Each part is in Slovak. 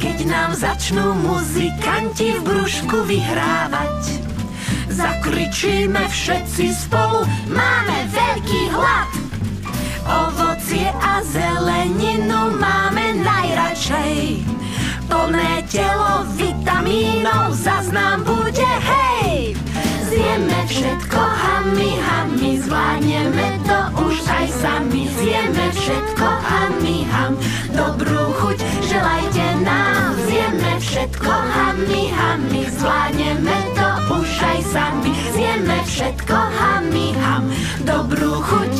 keď nám začnú muzikanti v brúšku vyhrávať. Zakričíme všetci spolu, máme veľký hlad. Ovocie a zeleninu máme najradšej. Plné telo vitamínov zas nám bude, hej. Zjeme všetko, hami, hami, zvládneme to už aj sami. Zjeme všetko, hami, ham, dobrú chuť želajte nám. Zjeme všetko, hami, hami, zvládneme to už aj sami. Zjeme všetko, hami, ham, dobrú chuť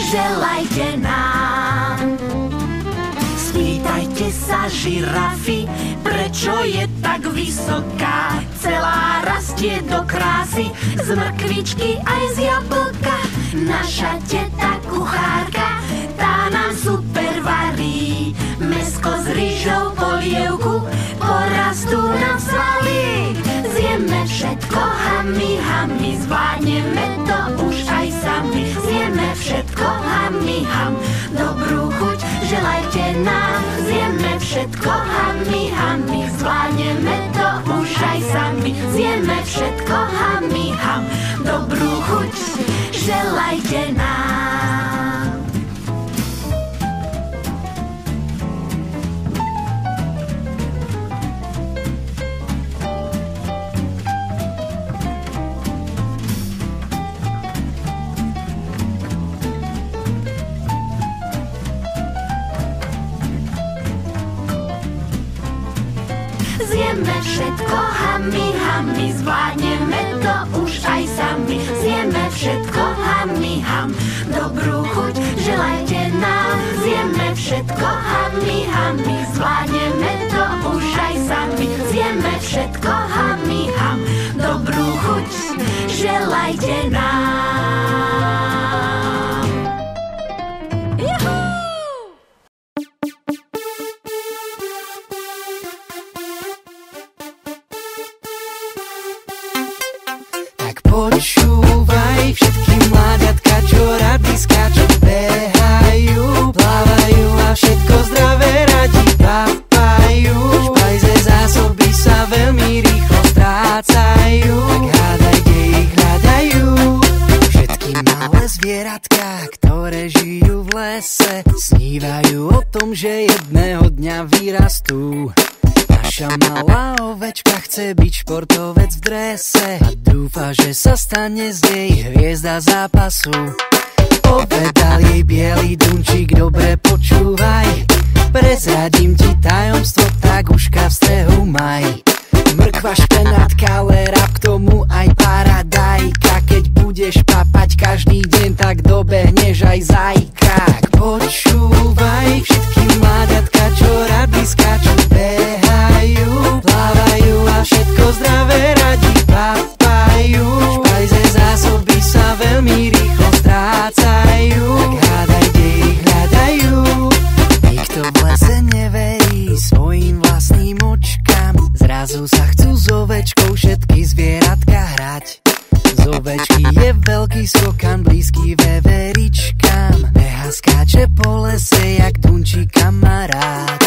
želajte nám. Spýtajte sa žirafy, prečo je tak vysoká. Celá rastie do krásy, z mrkvičky aj z jablka. Naša teta kuchárka, tá nám super varí. Mäsko s rýžou, polievku, porastú nám svaly. Zjeme všetko, hami, hami, zvládneme to už aj sami. Zjeme všetko, hami, ham, dobrú chuť želajte nám. Zjeme všetko, hami, hami, zvládneme to už aj sami. Zjeme všetko, hami, ham, dobrú chuť želajte nám. Zjeme všetko, hami, hami, zvládneme to už aj sami. Zjeme všetko, hami, ham, dobrú chuť želajte nám. Zjeme všetko, hami, hami, zvládneme to už aj sami. Zjeme všetko, hami, ham, dobrú chuť želajte nám. Juhu! Počúvaj všetky mláďatka, čo rady skáču, behajú, plávajú a všetko zdravé radi papajú. Špajze zásoby sa veľmi rýchlo strácajú, tak hádaj, kde ich hľadajú. Všetky malé zvieratká, ktoré žijú v lese, snívajú o tom, že jedného dňa vyrastú. Naša malá ovečka chce byť športovec v drese a dúfa, že sa stane z nej hviezda zápasu. Povedal jej bielý dunčík, dobre počúvaj, prezradím ti tajomstvo, tak uška v strehu maj. Mrkva, špenátka, ale rap k tomu aj paradajka. Keď budeš papať každý deň, tak dobehneš aj zajka. Tak počúvaj všetky mláďatka, čo rady skáču, behajú, plávajú a všetko zdravé radi papajú. Špajze zásoby sa veľmi rýchlo strácajú, tak hádaj, kde ich hľadajú. Nikto v lese neverí svojim vlastným očkám, zrazu sa chcú s ovečkou všetky zvieratka hrať. Z ovečky je veľký skokan, blízky veveričkám, beha, skáče po lese jak dunčík kamarát.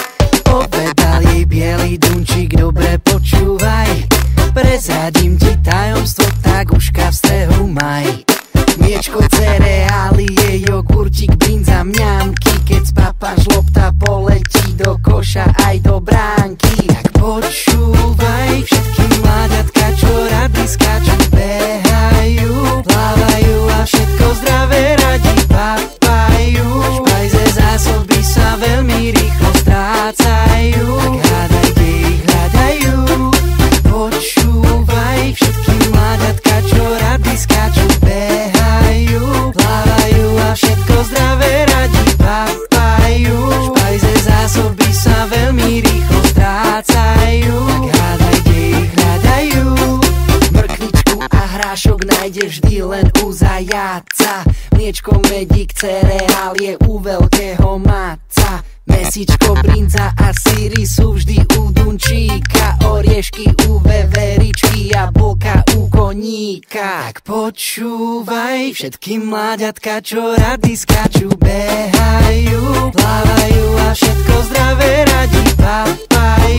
Povedal jej bielý dunčík, dobre počúvaj, prezradím ti tajomstvo, tak uška v strehu maj. Miečko, cereálie, jogurtík, brinza, mňamky, keď spapáš, lopta poletí do koša aj do bránky. Tak počúvaj všetky mláďatka, čo rady skáču, behajú, plávajú a všetko zdravé radi papajú. Špajze zásoby sa veľmi rýchlo strácajú, tak hádaj, kde ich hľadajú. Tak počúvaj všetky mláďatka, čo rady skáču, behajú, plávajú a všetko zdravé radi papajú. Špajze zásoby sa veľmi rýchlo strácajú, tak hádaj, kde ich hľadajú. Mrkvičku a hrášok nájdeš vždy len u zajaca, mliečko, medík, cereálie u veľkého maca. Mesičko, brinza a syry sú vždy u dunčíka, oriešky u veveričky, jablka u koníka. Tak počúvaj všetky mláďatka, čo rady skáču, behajú, plávajú a všetko zdravé radi papajú.